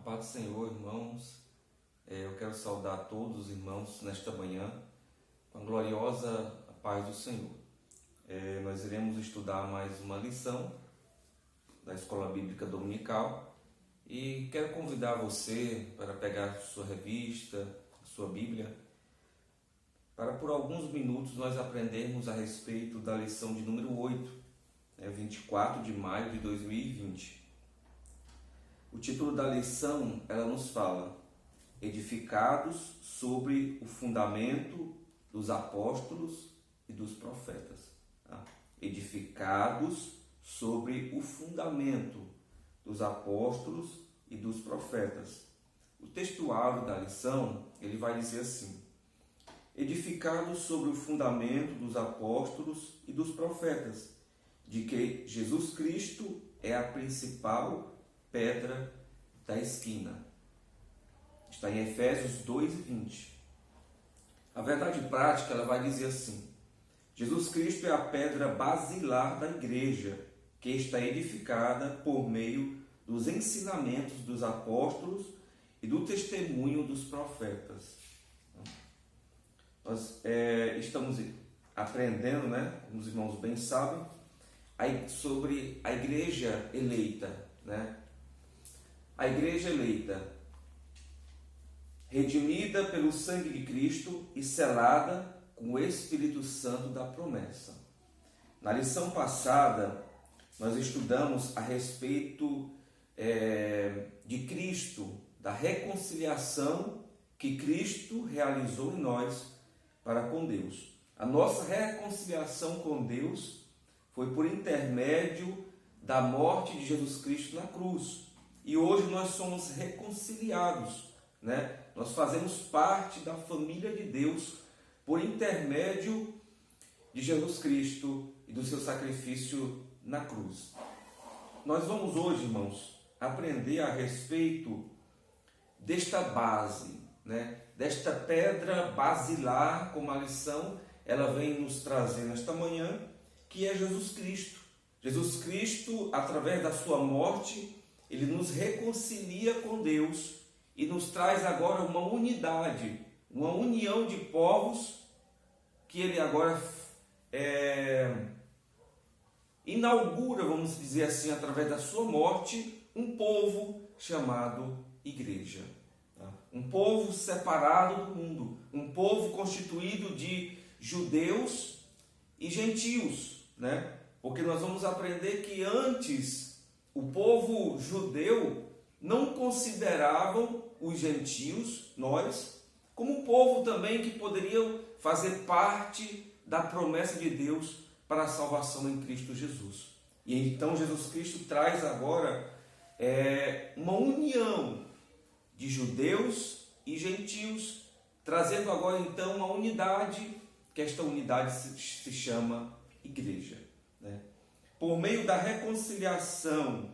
paz do Senhor, irmãos. Eu quero saudar todos os irmãos nesta manhã com a gloriosa paz do Senhor. Nós iremos estudar mais uma lição da Escola Bíblica Dominical e quero convidar você para pegar sua revista, sua Bíblia, para por alguns minutos nós aprendermos a respeito da lição de número 8, 24 de maio de 2020. O título da lição, ela nos fala: edificados sobre o fundamento dos apóstolos e dos profetas. Edificados sobre o fundamento dos apóstolos e dos profetas. O textuário da lição, ele vai dizer assim: edificados sobre o fundamento dos apóstolos e dos profetas, de que Jesus Cristo é a principal pedra da esquina. Está em Efésios 2:20. A verdade prática, ela vai dizer assim: Jesus Cristo é a pedra basilar da igreja, que está edificada por meio dos ensinamentos dos apóstolos e do testemunho dos profetas. Nós estamos aprendendo, como os irmãos bem sabem, sobre a igreja eleita, A igreja eleita, redimida pelo sangue de Cristo e selada com o Espírito Santo da promessa. Na lição passada, nós estudamos a respeito de Cristo, da reconciliação que Cristo realizou em nós para com Deus. A nossa reconciliação com Deus foi por intermédio da morte de Jesus Cristo na cruz. E hoje nós somos reconciliados, Nós fazemos parte da família de Deus por intermédio de Jesus Cristo e do seu sacrifício na cruz. Nós vamos hoje, irmãos, aprender a respeito desta base, Desta pedra basilar, como a lição ela vem nos trazer nesta manhã, que é Jesus Cristo. Jesus Cristo, através da sua morte, ele nos reconcilia com Deus e nos traz agora uma unidade, uma união de povos que ele agora inaugura, vamos dizer assim, através da sua morte, um povo chamado igreja. Um povo separado do mundo, um povo constituído de judeus e gentios, Porque nós vamos aprender que antes o povo judeu não consideravam os gentios, nós, como um povo também que poderiam fazer parte da promessa de Deus para a salvação em Cristo Jesus. E então Jesus Cristo traz agora uma união de judeus e gentios, trazendo agora então uma unidade, que esta unidade se chama igreja. Por meio da reconciliação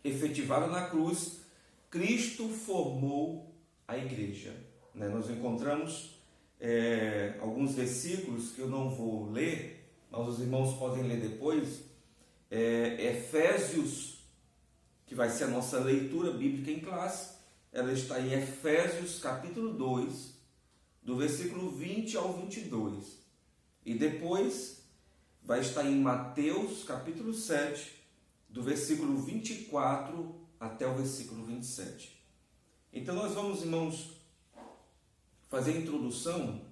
efetivada na cruz, Cristo formou a igreja. Nós encontramos alguns versículos que eu não vou ler, mas os irmãos podem ler depois. Efésios, que vai ser a nossa leitura bíblica em classe, ela está em Efésios capítulo 2, do versículo 20 ao 22. E depois vai estar em Mateus capítulo 7, do versículo 24 até o versículo 27. Então nós vamos, irmãos, fazer a introdução.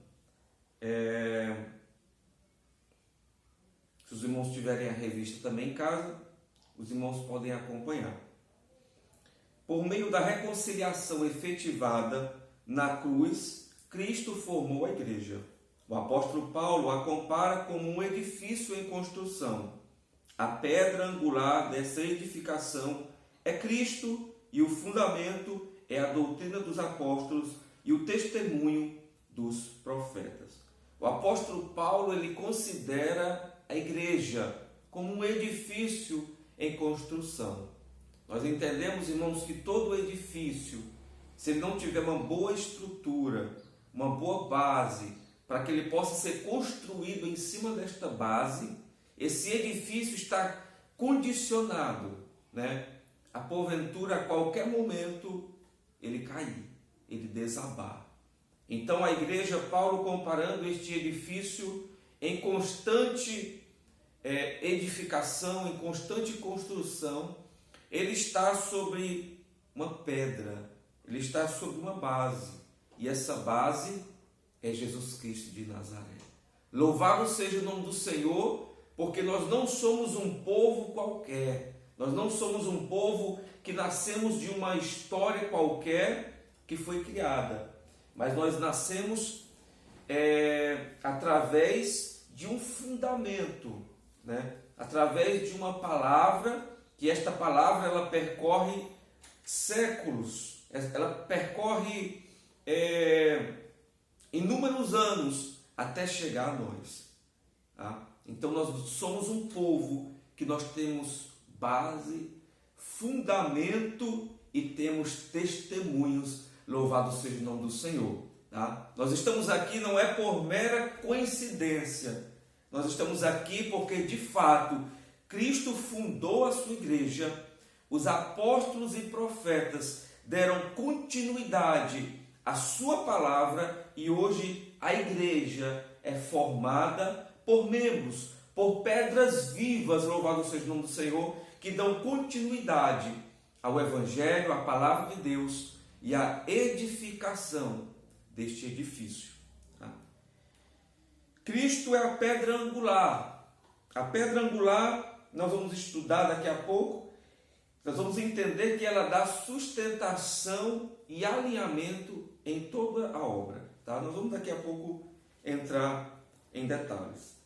Se os irmãos tiverem a revista também em casa, os irmãos podem acompanhar. Por meio da reconciliação efetivada na cruz, Cristo formou a igreja. O apóstolo Paulo a compara como um edifício em construção. A pedra angular dessa edificação é Cristo e o fundamento é a doutrina dos apóstolos e o testemunho dos profetas. O apóstolo Paulo, ele considera a igreja como um edifício em construção. Nós entendemos, irmãos, que todo edifício, se ele não tiver uma boa estrutura, uma boa base, para que ele possa ser construído em cima desta base, esse edifício está condicionado, a porventura, a qualquer momento, ele cair, ele desabar. Então a igreja, Paulo comparando este edifício em constante edificação, em constante construção, ele está sobre uma pedra, ele está sobre uma base, e essa base é Jesus Cristo de Nazaré. Louvado seja o nome do Senhor, porque nós não somos um povo qualquer, nós não somos um povo que nascemos de uma história qualquer que foi criada, mas nós nascemos através de um fundamento, né? Através de uma palavra, que esta palavra ela percorre séculos, ela percorre inúmeros anos até chegar a nós. Tá? Então nós somos um povo que nós temos base, fundamento e temos testemunhos. Louvado seja o nome do Senhor. Tá? Nós estamos aqui não é por mera coincidência. Nós estamos aqui porque, de fato, Cristo fundou a sua igreja. Os apóstolos e profetas deram continuidade à sua palavra e hoje a igreja é formada por membros, por pedras vivas, louvado seja o nome do Senhor, que dão continuidade ao Evangelho, à palavra de Deus e à edificação deste edifício. Tá? Cristo é a pedra angular. A pedra angular, nós vamos estudar daqui a pouco, nós vamos entender que ela dá sustentação e alinhamento em toda a obra. Tá? Nós vamos daqui a pouco entrar em detalhes.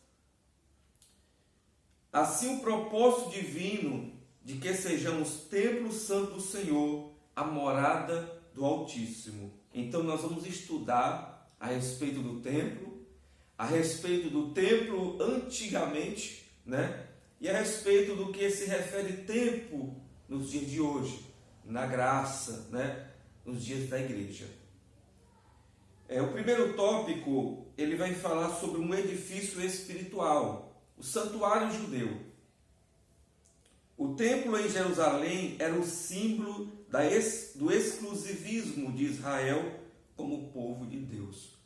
Assim, o propósito divino de que sejamos templo santo do Senhor, a morada do Altíssimo. Então nós vamos estudar a respeito do templo, a respeito do templo antigamente, né? E a respeito do que se refere tempo nos dias de hoje, na graça, né? Nos dias da igreja. O primeiro tópico, ele vai falar sobre um edifício espiritual, o santuário judeu. O templo em Jerusalém era o símbolo do exclusivismo de Israel como povo de Deus.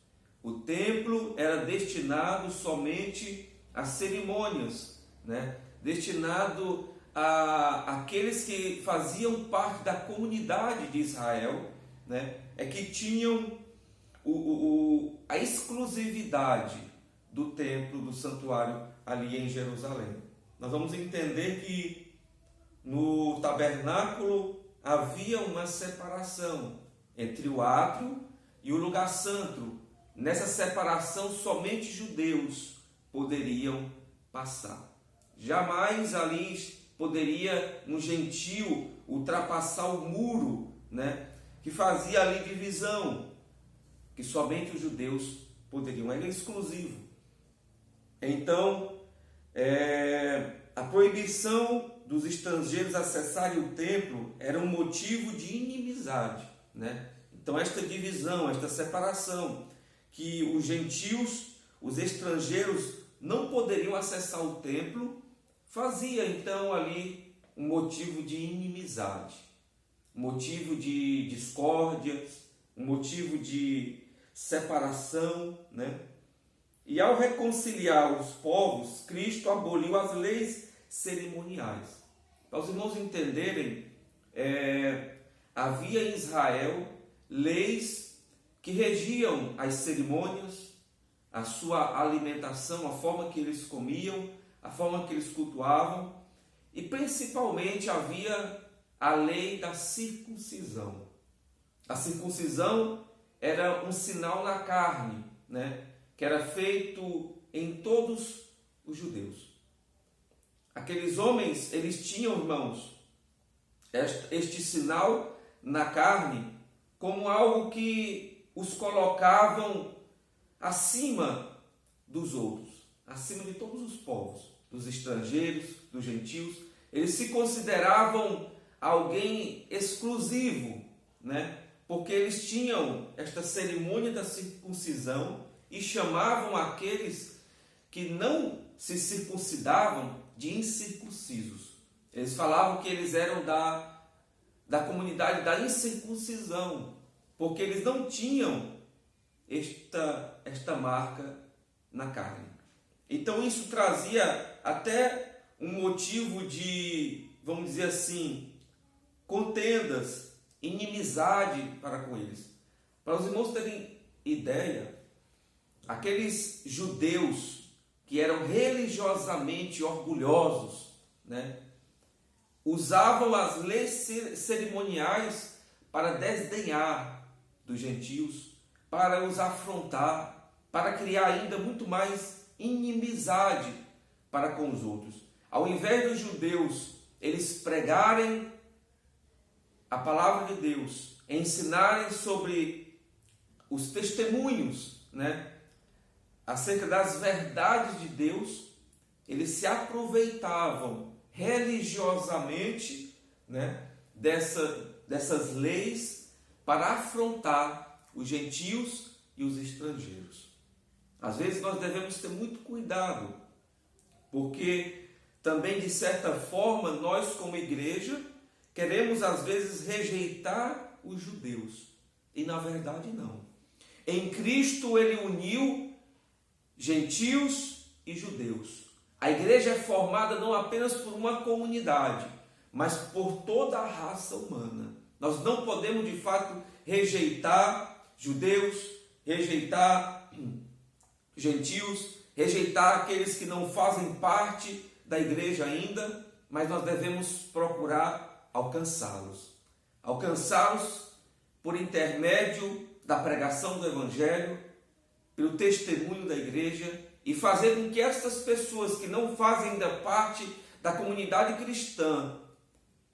O templo era destinado somente a cerimônias, né? Destinado a aqueles que faziam parte da comunidade de Israel, né? Que tinham a exclusividade do templo, do santuário ali em Jerusalém. Nós vamos entender que no tabernáculo havia uma separação entre o átrio e o lugar santo. Nessa separação somente judeus poderiam passar. Jamais ali poderia um gentio ultrapassar o muro, né, que fazia ali divisão, que somente os judeus poderiam, era exclusivo. Então, a proibição dos estrangeiros acessarem o templo era um motivo de inimizade, né? Então esta divisão, esta separação, que os gentios, os estrangeiros não poderiam acessar o templo, fazia então ali um motivo de inimizade, um motivo de discórdias, um motivo de separação, né? E ao reconciliar os povos, Cristo aboliu as leis cerimoniais. Para os irmãos entenderem, havia em Israel leis que regiam as cerimônias, a sua alimentação, a forma que eles comiam, a forma que eles cultuavam, e principalmente havia a lei da circuncisão. A circuncisão era um sinal na carne, né, que era feito em todos os judeus. Aqueles homens, eles tinham, irmãos, este sinal na carne como algo que os colocavam acima dos outros, acima de todos os povos, dos estrangeiros, dos gentios. Eles se consideravam alguém exclusivo, né? Porque eles tinham esta cerimônia da circuncisão e chamavam aqueles que não se circuncidavam de incircuncisos. Eles falavam que eles eram da comunidade da incircuncisão, porque eles não tinham esta marca na carne. Então isso trazia até um motivo de, vamos dizer assim, contendas, inimizade para com eles. Para os irmãos terem ideia, aqueles judeus que eram religiosamente orgulhosos, né, usavam as leis cerimoniais para desdenhar dos gentios, para os afrontar, para criar ainda muito mais inimizade para com os outros. Ao invés dos judeus eles pregarem a palavra de Deus, ensinarem sobre os testemunhos, né, acerca das verdades de Deus, eles se aproveitavam religiosamente, né, dessas leis para afrontar os gentios e os estrangeiros. Às vezes nós devemos ter muito cuidado, porque também, de certa forma, nós como igreja queremos às vezes rejeitar os judeus, e na verdade não. Em Cristo ele uniu gentios e judeus. A igreja é formada não apenas por uma comunidade, mas por toda a raça humana. Nós não podemos de fato rejeitar judeus, rejeitar gentios, rejeitar aqueles que não fazem parte da igreja ainda, mas nós devemos procurar alcançá-los. Alcançá-los por intermédio da pregação do Evangelho, pelo testemunho da igreja, e fazer com que essas pessoas que não fazem ainda parte da comunidade cristã,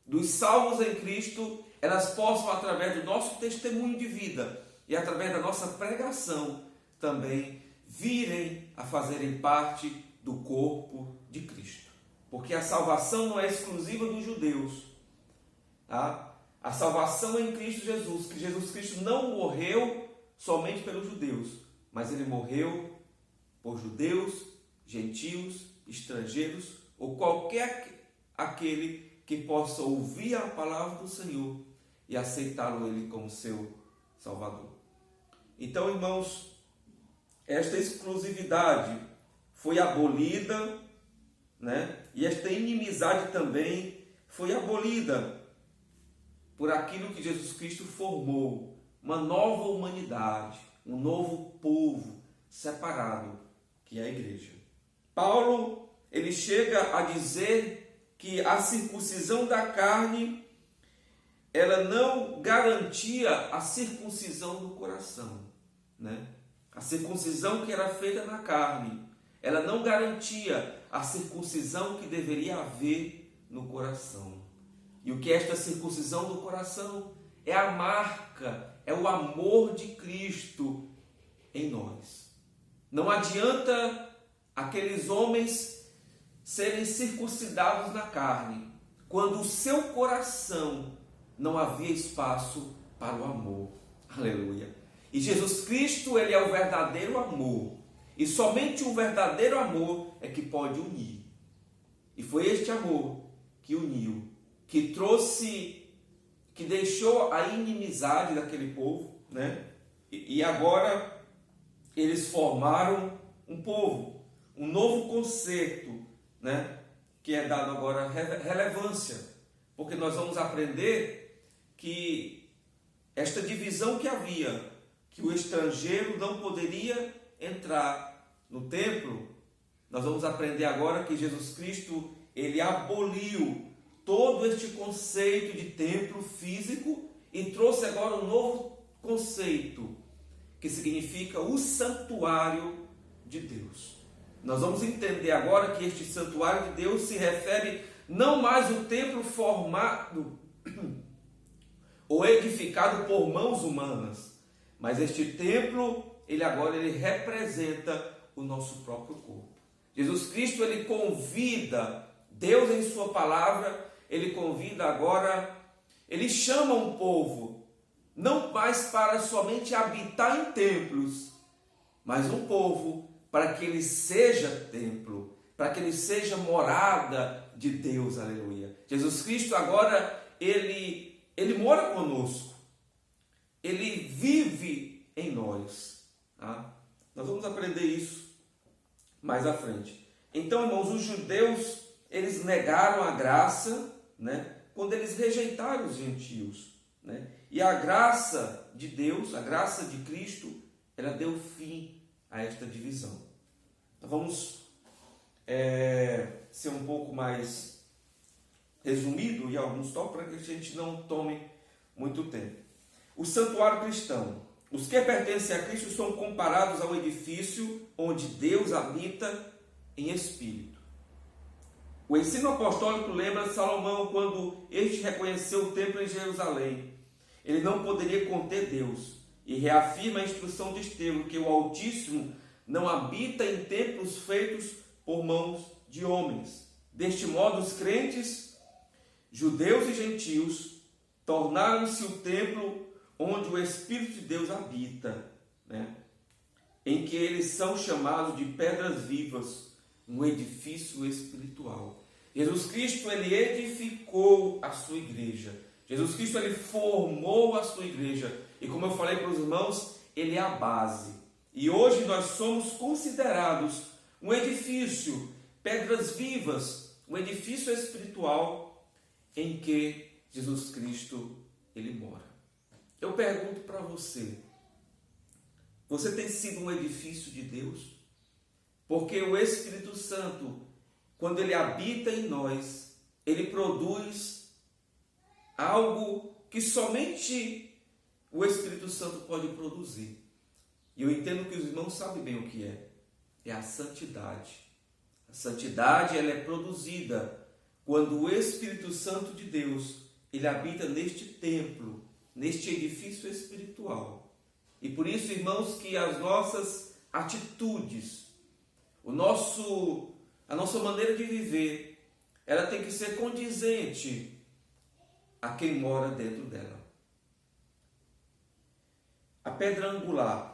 dos salvos em Cristo, elas possam, através do nosso testemunho de vida e através da nossa pregação, também virem a fazerem parte do corpo de Cristo. Porque a salvação não é exclusiva dos judeus. Tá? A salvação é em Cristo Jesus, que Jesus Cristo não morreu somente pelos judeus, mas ele morreu por judeus, gentios, estrangeiros, ou qualquer aquele que possa ouvir a palavra do Senhor e aceitá-lo ele como seu Salvador. Então, irmãos, esta exclusividade foi abolida, né? E esta inimizade também foi abolida por aquilo que Jesus Cristo formou, uma nova humanidade, um novo povo separado, que é a igreja. Paulo, ele chega a dizer que a circuncisão da carne, ela não garantia a circuncisão do coração, né? A circuncisão que era feita na carne, ela não garantia a circuncisão que deveria haver no coração. E o que é esta circuncisão do coração? É a marca, é o amor de Cristo em nós. Não adianta aqueles homens serem circuncidados na carne, quando o seu coração não havia espaço para o amor. Aleluia. E Jesus Cristo, ele é o verdadeiro amor. E somente o verdadeiro amor é que pode unir. E foi este amor que uniu, que trouxe, que deixou a inimizade daquele povo, né? E agora eles formaram um povo, um novo conceito, né? Que é dado agora relevância, porque nós vamos aprender que esta divisão que havia, que o estrangeiro não poderia entrar no templo, nós vamos aprender agora que Jesus Cristo, ele aboliu todo este conceito de templo físico e trouxe agora um novo conceito, que significa o santuário de Deus. Nós vamos entender agora que este santuário de Deus se refere não mais ao templo formado ou edificado por mãos humanas, mas este templo, ele representa o nosso próprio corpo. Jesus Cristo, ele convida, Deus em sua palavra, ele convida agora, ele chama um povo, não mais para somente habitar em templos, mas um povo para que ele seja templo, para que ele seja morada de Deus, aleluia. Jesus Cristo agora, ele Ele mora conosco, ele vive em nós. Tá? Nós vamos aprender isso mais à frente. Então, irmãos, os judeus, eles negaram a graça, né, quando eles rejeitaram os gentios, né? E a graça de Deus, a graça de Cristo, ela deu fim a esta divisão. Então vamos ser um pouco mais resumido em alguns tópicos para que a gente não tome muito tempo. O santuário cristão. Os que pertencem a Cristo são comparados ao edifício onde Deus habita em espírito. O ensino apostólico lembra Salomão quando este reconheceu o templo em Jerusalém. Ele não poderia conter Deus e reafirma a instrução de Estevão que o Altíssimo não habita em templos feitos por mãos de homens. Deste modo, os crentes, judeus e gentios, tornaram-se o templo onde o Espírito de Deus habita, né? Em que eles são chamados de pedras vivas, um edifício espiritual. Jesus Cristo, ele edificou a sua igreja. Jesus Cristo, ele formou a sua igreja. E como eu falei para os irmãos, ele é a base. E hoje nós somos considerados um edifício, pedras vivas, um edifício espiritual em que Jesus Cristo, ele mora. Eu pergunto para você, você tem sido um edifício de Deus? Porque o Espírito Santo, quando ele habita em nós, ele produz algo que somente o Espírito Santo pode produzir. E eu entendo que os irmãos sabem bem o que é. É a santidade. A santidade, ela é produzida quando o Espírito Santo de Deus, ele habita neste templo, neste edifício espiritual. E por isso, irmãos, que as nossas atitudes, a nossa maneira de viver, ela tem que ser condizente a quem mora dentro dela. A pedra angular.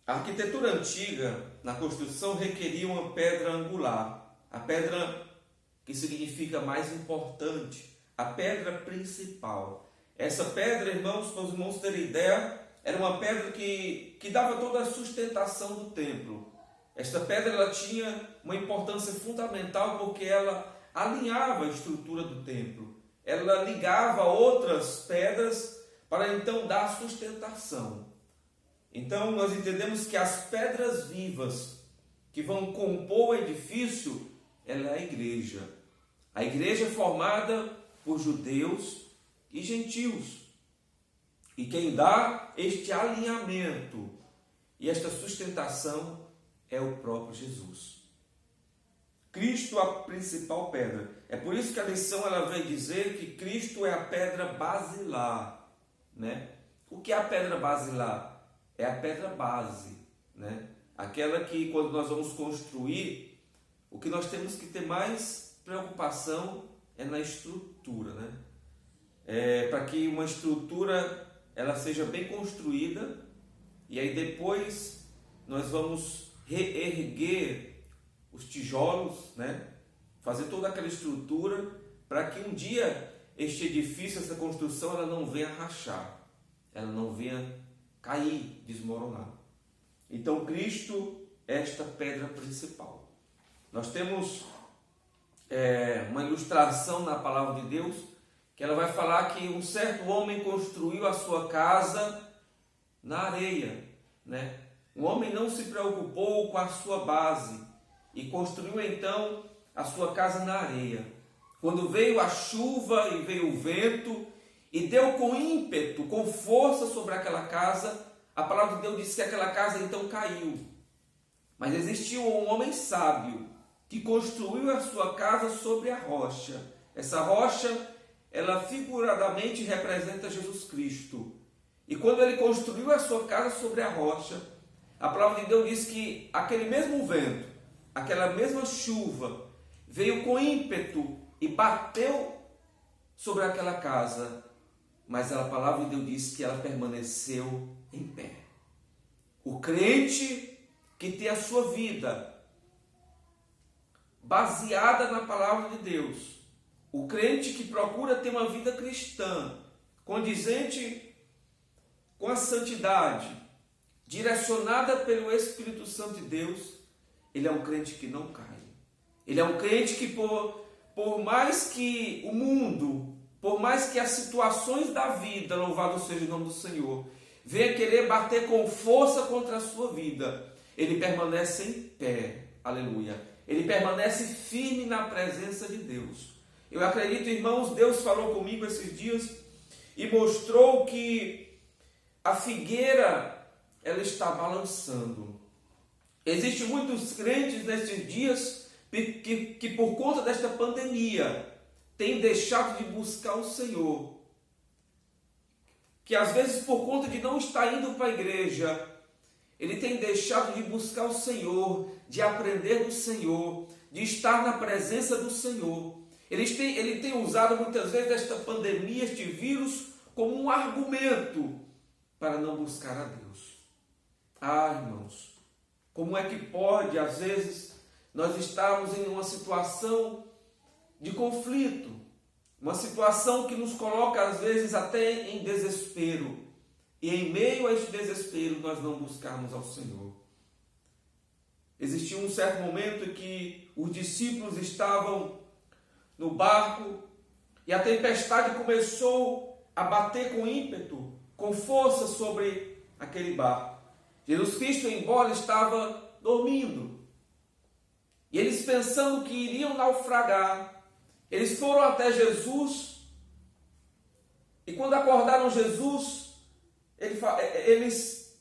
A arquitetura antiga, na construção, requeria uma pedra angular. A pedra que significa mais importante, a pedra principal. Essa pedra, irmãos, para os irmãos terem ideia, era uma pedra que dava toda a sustentação do templo. Esta pedra, ela tinha uma importância fundamental porque ela alinhava a estrutura do templo. Ela ligava outras pedras para então dar sustentação. Então nós entendemos que as pedras vivas que vão compor o edifício, ela é a igreja. A igreja é formada por judeus e gentios. E quem dá este alinhamento e esta sustentação é o próprio Jesus. Cristo, a principal pedra. É por isso que a lição ela vem dizer que Cristo é a pedra basilar, né? O que é a pedra basilar? É a pedra base, né? Aquela que quando nós vamos construir, o que nós temos que ter mais preocupação é na estrutura, né? Para que uma estrutura ela seja bem construída e aí depois nós vamos reerguer os tijolos, né? Fazer toda aquela estrutura para que um dia este edifício, essa construção, ela não venha rachar, ela não venha cair, desmoronar. Então Cristo é esta pedra principal. Nós temos uma ilustração na palavra de Deus que ela vai falar que um certo homem construiu a sua casa na areia, né? O homem não se preocupou com a sua base e construiu então a sua casa na areia. Quando veio a chuva e veio o vento e deu com ímpeto, com força sobre aquela casa, a palavra de Deus diz que aquela casa então caiu. Mas existiu um homem sábio que construiu a sua casa sobre a rocha. Essa rocha, ela figuradamente representa Jesus Cristo. E quando ele construiu a sua casa sobre a rocha, a palavra de Deus diz que aquele mesmo vento, aquela mesma chuva, veio com ímpeto e bateu sobre aquela casa, mas a palavra de Deus diz que ela permaneceu em pé. O crente que tem a sua vida baseada na palavra de Deus, o crente que procura ter uma vida cristã, condizente com a santidade, direcionada pelo Espírito Santo de Deus, ele é um crente que não cai. Ele é um crente que por mais que o mundo, por mais que as situações da vida, louvado seja o nome do Senhor, venha querer bater com força contra a sua vida, ele permanece em pé, aleluia. Ele permanece firme na presença de Deus. Eu acredito, irmãos, Deus falou comigo esses dias e mostrou que a figueira, ela está balançando. Existem muitos crentes nesses dias que por conta desta pandemia têm deixado de buscar o Senhor. Que às vezes por conta de não estar indo para a igreja, ele tem deixado de buscar o Senhor, de aprender do Senhor, de estar na presença do Senhor. Ele tem usado muitas vezes esta pandemia, este vírus, como um argumento para não buscar a Deus. Ah, irmãos, como é que pode, às vezes, nós estarmos em uma situação de conflito, uma situação que nos coloca, às vezes, até em desespero, e em meio a este desespero, nós não buscarmos ao Senhor. Existiu um certo momento em que os discípulos estavam no barco e a tempestade começou a bater com ímpeto, com força sobre aquele barco. Jesus Cristo, embora estava dormindo, e eles pensando que iriam naufragar, eles foram até Jesus, e quando acordaram Jesus, eles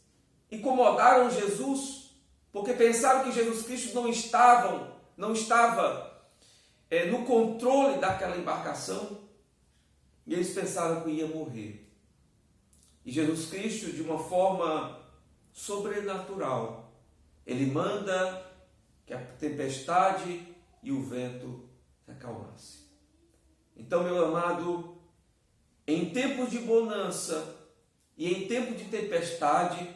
incomodaram Jesus, porque pensaram que Jesus Cristo não estava no controle daquela embarcação, e eles pensaram que ia morrer. E Jesus Cristo, de uma forma sobrenatural, ele manda que a tempestade e o vento se acalmassem. Então, meu amado, em tempos de bonança e em tempo de tempestade,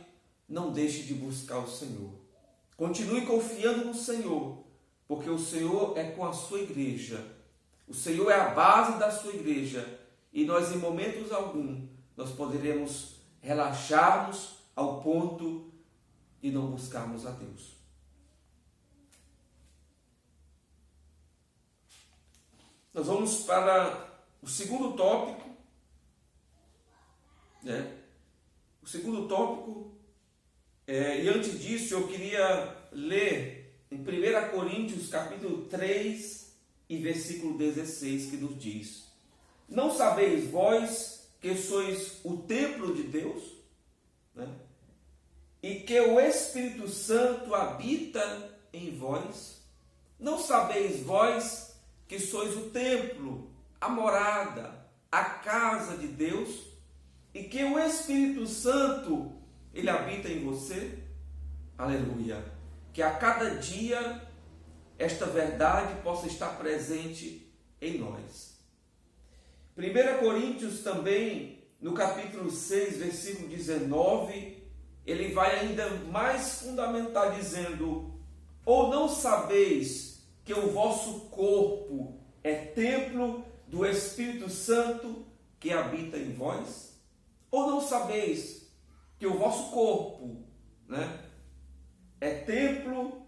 não deixe de buscar o Senhor. Continue confiando no Senhor, porque o Senhor é com a sua igreja. O Senhor é a base da sua igreja. E nós, em momentos algum, nós poderemos relaxarmos ao ponto de não buscarmos a Deus. Nós vamos para o segundo tópico, O segundo tópico, e antes disso eu queria ler em 1 Coríntios capítulo 3 e versículo 16, que nos diz: não sabeis vós que sois o templo de Deus, e que o Espírito Santo habita em vós? Não sabeis vós que sois o templo, a morada, a casa de Deus, e que o Espírito Santo, ele habita em você? Aleluia! Que a cada dia esta verdade possa estar presente em nós. 1 Coríntios também, no capítulo 6, versículo 19, ele vai ainda mais fundamentar, dizendo: ou não sabeis que o vosso corpo é templo do Espírito Santo que habita em vós? Ou não sabeis que o vosso corpo, é templo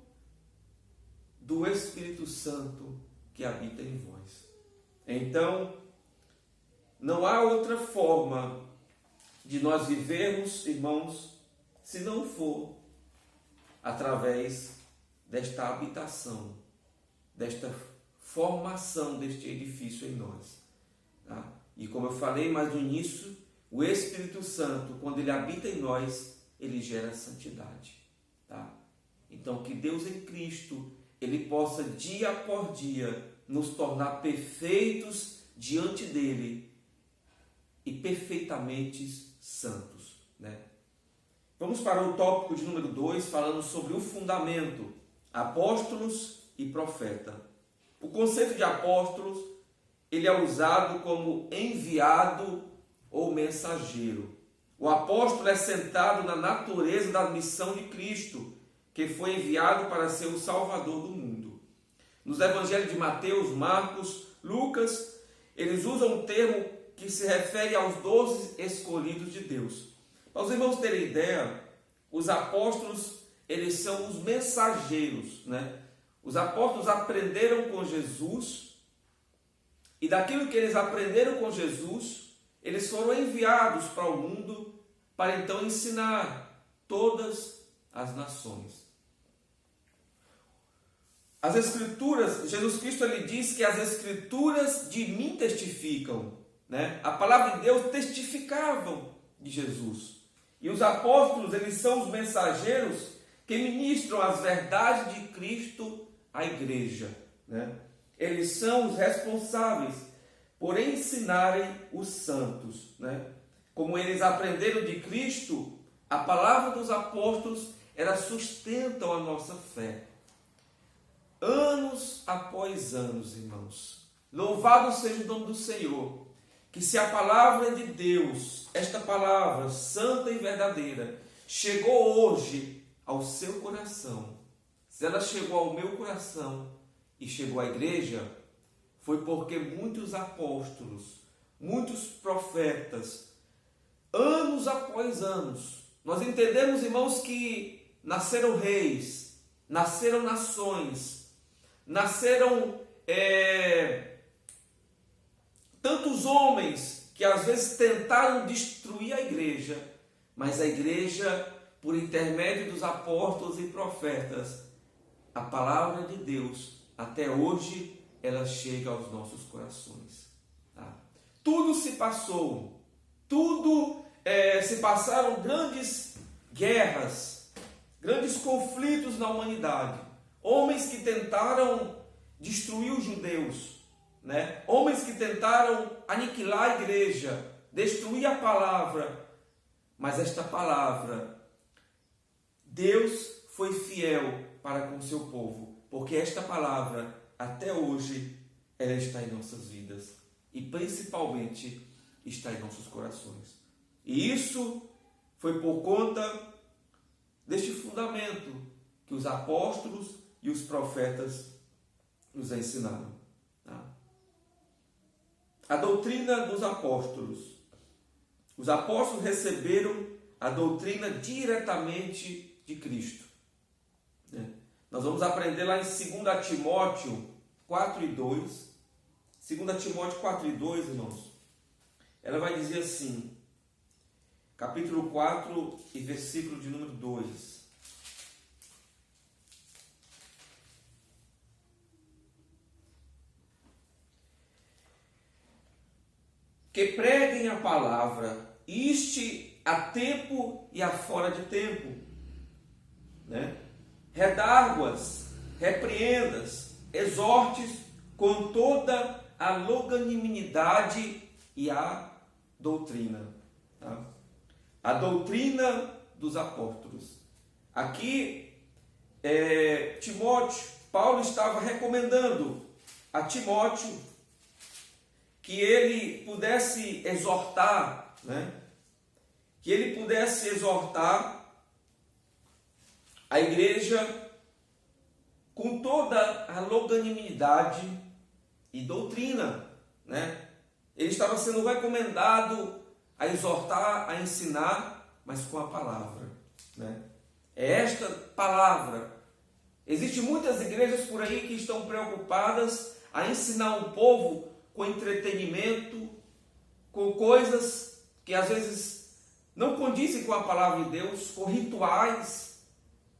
do Espírito Santo que habita em vós? Então, não há outra forma de nós vivermos, irmãos, se não for através desta habitação, desta formação deste edifício em nós. Tá? E como eu falei mais no início, o Espírito Santo, quando ele habita em nós, ele gera santidade. Tá? Então, que Deus em Cristo, ele possa dia após dia nos tornar perfeitos diante dele e perfeitamente santos. Vamos para o tópico de número 2, falando sobre o fundamento, apóstolos e profeta. O conceito de apóstolos, ele é usado como enviado ou mensageiro. O apóstolo é sentado na natureza da missão de Cristo, que foi enviado para ser o Salvador do mundo. Nos evangelhos de Mateus, Marcos, Lucas, eles usam um termo que se refere aos 12 escolhidos de Deus. Para os irmãos terem ideia, os apóstolos, eles são os mensageiros, né? Os apóstolos aprenderam com Jesus, e daquilo que eles aprenderam com Jesus, eles foram enviados para o mundo para então ensinar todas as nações. As Escrituras, Jesus Cristo ele diz que as Escrituras de mim testificam, né? A palavra de Deus testificavam de Jesus. E os apóstolos, eles são os mensageiros que ministram as verdades de Cristo à igreja, né? Eles são os responsáveis por ensinarem os santos, né? Como eles aprenderam de Cristo, a palavra dos apóstolos, ela sustenta a nossa fé. Anos após anos, irmãos, louvado seja o nome do Senhor, que se a palavra de Deus, esta palavra santa e verdadeira, chegou hoje ao seu coração, se ela chegou ao meu coração e chegou à igreja, foi porque muitos apóstolos, muitos profetas, anos após anos, nós entendemos, irmãos, que nasceram reis, nasceram nações, nasceram tantos homens que às vezes tentaram destruir a igreja, mas a igreja, por intermédio dos apóstolos e profetas, a palavra de Deus, até hoje, ela chega aos nossos corações. Tá? Tudo se passou, se passaram grandes guerras, grandes conflitos na humanidade. Homens que tentaram destruir os judeus, né? Homens que tentaram aniquilar a igreja, destruir a palavra. Mas esta palavra, Deus foi fiel para com o seu povo, porque esta palavra, até hoje, ela está em nossas vidas e principalmente está em nossos corações. E isso foi por conta deste fundamento que os apóstolos e os profetas nos ensinaram. Tá? A doutrina dos apóstolos. Os apóstolos receberam a doutrina diretamente de Cristo. Né? Nós vamos aprender lá em 2 Timóteo 4 e 2. 2 Timóteo 4 e 2, irmãos. Ela vai dizer assim, capítulo 4 e versículo de número 2. Que preguem a palavra, iste a tempo e a fora de tempo, né? Redarguas, repreendas, exortes com toda a longanimidade e a doutrina. Tá? A doutrina dos apóstolos. Aqui, Paulo estava recomendando a Timóteo que ele pudesse exortar, né? Que ele pudesse exortar a igreja com toda a longanimidade e doutrina, né? Ele estava sendo recomendado a exortar, a ensinar, mas com a palavra, né? É esta palavra. Existem muitas igrejas por aí que estão preocupadas a ensinar o povo com entretenimento, com coisas que às vezes não condizem com a palavra de Deus, com rituais,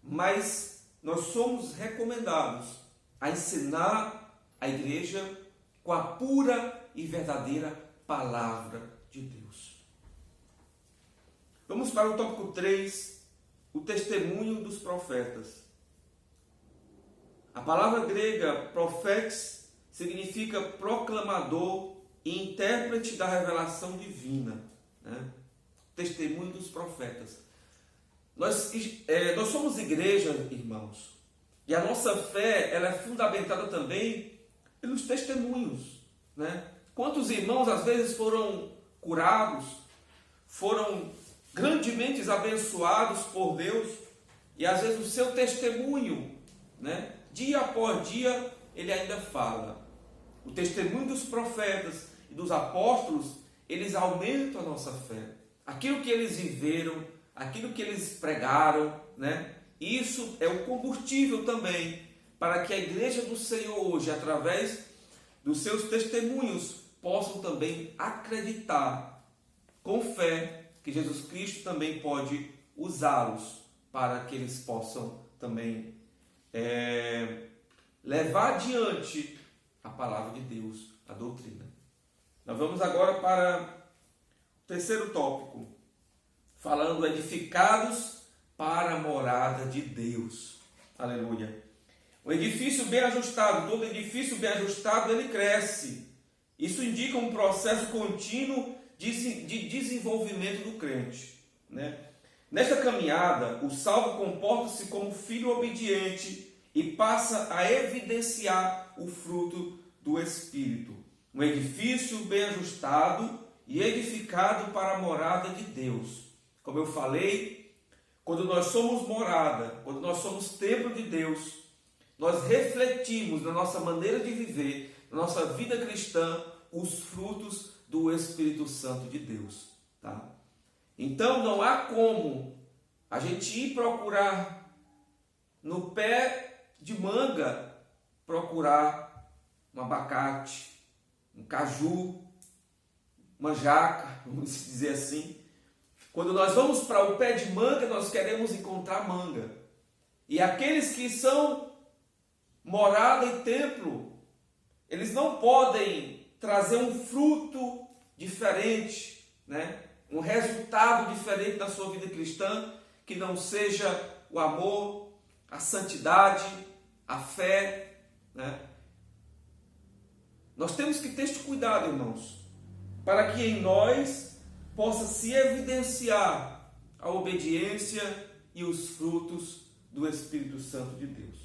mas nós somos recomendados a ensinar a igreja com a pura e verdadeira palavra de Deus. Vamos para o tópico 3, o testemunho dos profetas. A palavra grega profetes significa proclamador e intérprete da revelação divina, né? Testemunho dos profetas. Nós somos igreja, irmãos, e a nossa fé ela é fundamentada também pelos testemunhos, né? Quantos irmãos às vezes foram curados, foram grandemente abençoados por Deus, e às vezes o seu testemunho, dia após dia, ele ainda fala. O testemunho dos profetas e dos apóstolos, eles aumentam a nossa fé. Aquilo que eles viveram, aquilo que eles pregaram, né? Isso é o combustível também para que a igreja do Senhor hoje, através dos seus testemunhos, possam também acreditar com fé que Jesus Cristo também pode usá-los para que eles possam também levar adiante a palavra de Deus, a doutrina. Nós vamos agora para o terceiro tópico, falando edificados para a morada de Deus. Aleluia. Um edifício bem ajustado, todo edifício bem ajustado, ele cresce. Isso indica um processo contínuo de desenvolvimento do crente, né? Nesta caminhada, o salvo comporta-se como filho obediente e passa a evidenciar o fruto do Espírito. Um edifício bem ajustado e edificado para a morada de Deus. Como eu falei, quando nós somos morada, quando nós somos templo de Deus, nós refletimos na nossa maneira de viver, na nossa vida cristã, os frutos do Espírito Santo de Deus, tá? Então não há como a gente ir procurar no pé de manga, procurar um abacate, um caju, uma jaca, vamos dizer assim. Quando nós vamos para o pé de manga, nós queremos encontrar manga. E aqueles que são morada e templo, eles não podem trazer um fruto diferente, né? Um resultado diferente da sua vida cristã, que não seja o amor, a santidade, a fé, né? Nós temos que ter este cuidado, irmãos, para que em nós possa se evidenciar a obediência e os frutos do Espírito Santo de Deus.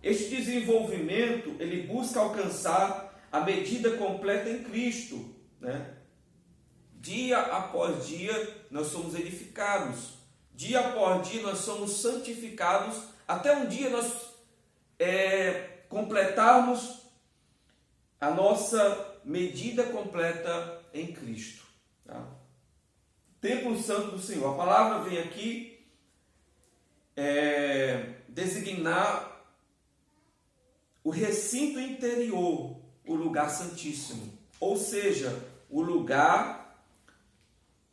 Este desenvolvimento, ele busca alcançar a medida completa em Cristo, né? Dia após dia nós somos edificados, dia após dia nós somos santificados, até um dia nós completarmos a nossa medida completa em Cristo, tá? Templo Santo do Senhor. A palavra vem aqui designar o recinto interior, o lugar santíssimo, ou seja, o lugar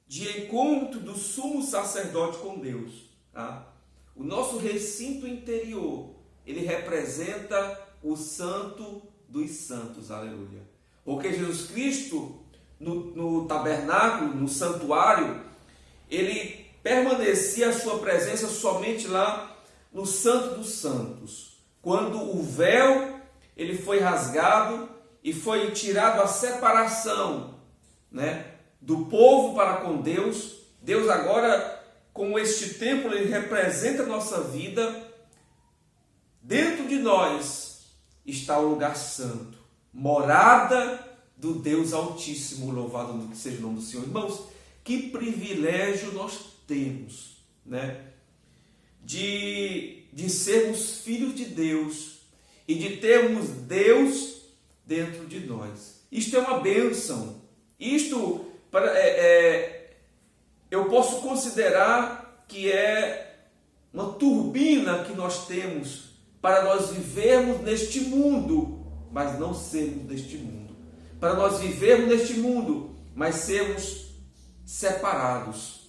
de encontro do sumo sacerdote com Deus, tá? O nosso recinto interior, ele representa o santo dos santos, aleluia. Porque Jesus Cristo, no tabernáculo, no santuário, ele permanecia a sua presença somente lá no santo dos santos. Quando o véu ele foi rasgado e foi tirado a separação, né, do povo para com Deus, Deus agora, com este templo, ele representa a nossa vida. Dentro de nós está o lugar santo, morada do Deus Altíssimo, louvado seja o nome do Senhor. Irmãos, que privilégio nós temos, né, de sermos filhos de Deus e de termos Deus dentro de nós. Isto é uma bênção. Isto eu posso considerar que é uma turbina que nós temos para nós vivermos neste mundo, mas não sermos deste mundo. Para nós vivermos neste mundo, mas sermos separados.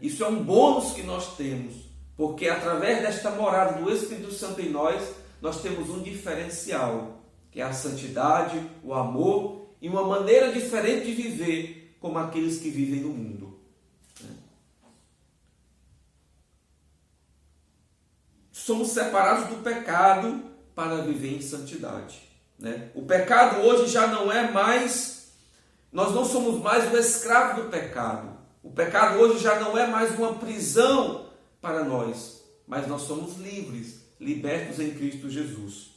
Isso é um bônus que nós temos, porque através desta morada do Espírito Santo em nós, nós temos um diferencial, que é a santidade, o amor e uma maneira diferente de viver como aqueles que vivem no mundo. Somos separados do pecado para viver em santidade, né? O pecado hoje já não é mais, nós não somos mais o escravo do pecado. O pecado hoje já não é mais uma prisão para nós, mas nós somos livres, libertos em Cristo Jesus.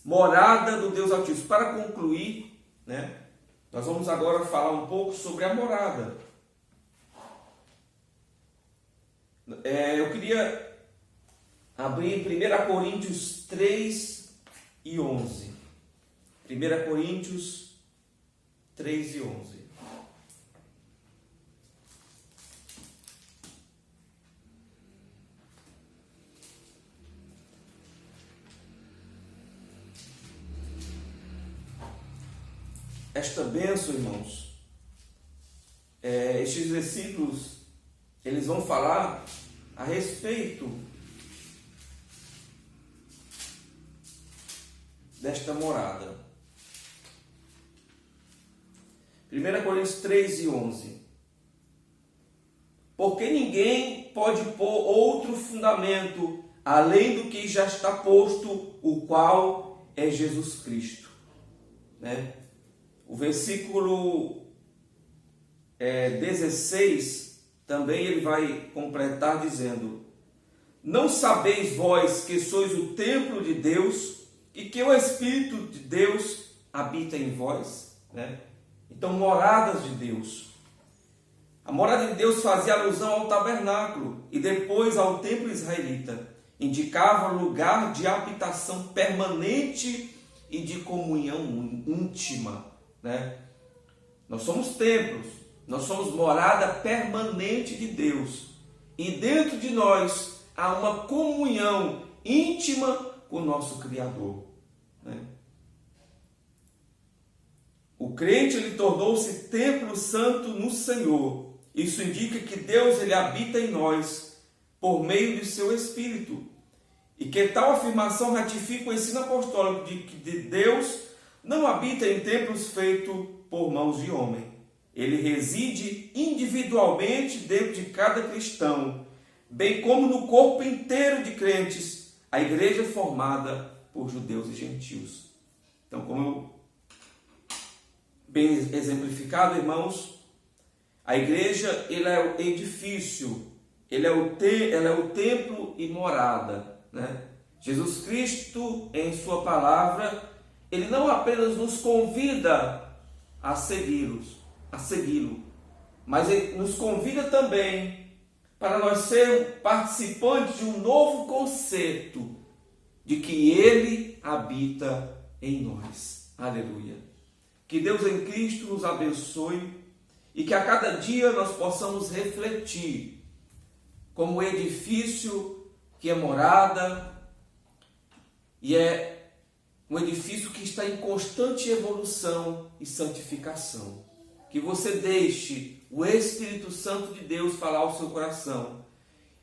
Morada do Deus Altíssimo. Para concluir, né, nós vamos agora falar um pouco sobre a morada. Eu queria abrir em 1 Coríntios 3, e 11. 1 Coríntios 3 e 11. Esta bênção, irmãos, estes versículos, eles vão falar a respeito desta morada. 1 Coríntios 3 e 11. Porque ninguém pode pôr outro fundamento além do que já está posto, o qual é Jesus Cristo. Né? O versículo 16 também ele vai completar dizendo: não sabeis vós que sois o templo de Deus e que o Espírito de Deus habita em vós? Né? Então, moradas de Deus. A morada de Deus fazia alusão ao tabernáculo e depois ao templo israelita. Indicava lugar de habitação permanente e de comunhão íntima. Né? Nós somos templos, nós somos morada permanente de Deus. E dentro de nós há uma comunhão íntima com o nosso Criador. Né? O crente ele tornou-se templo santo no Senhor. Isso indica que Deus ele habita em nós por meio de seu Espírito. E que tal afirmação ratifica o ensino apostólico de que Deus não habita em templos feitos por mãos de homem. Ele reside individualmente dentro de cada cristão, bem como no corpo inteiro de crentes, a igreja formada por judeus e gentios. Então, como eu bem exemplificado, irmãos, a igreja ele é o edifício, ela é o templo e morada. Né? Jesus Cristo, em sua palavra, ele não apenas nos convida a segui-lo, mas ele nos convida também para nós sermos participantes de um novo conceito de que ele habita em nós. Aleluia. Que Deus em Cristo nos abençoe e que a cada dia nós possamos refletir como edifício que é morada e é um edifício que está em constante evolução e santificação. Que você deixe o Espírito Santo de Deus falar ao seu coração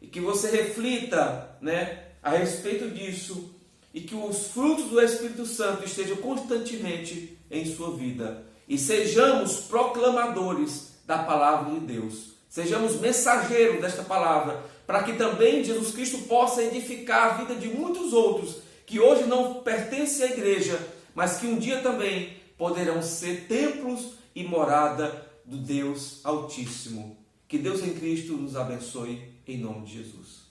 e que você reflita, né, a respeito disso e que os frutos do Espírito Santo estejam constantemente em sua vida e sejamos proclamadores da palavra de Deus, sejamos mensageiros desta palavra, para que também Jesus Cristo possa edificar a vida de muitos outros que hoje não pertencem à igreja, mas que um dia também poderão ser templos e morada do Deus Altíssimo. Que Deus em Cristo nos abençoe, em nome de Jesus.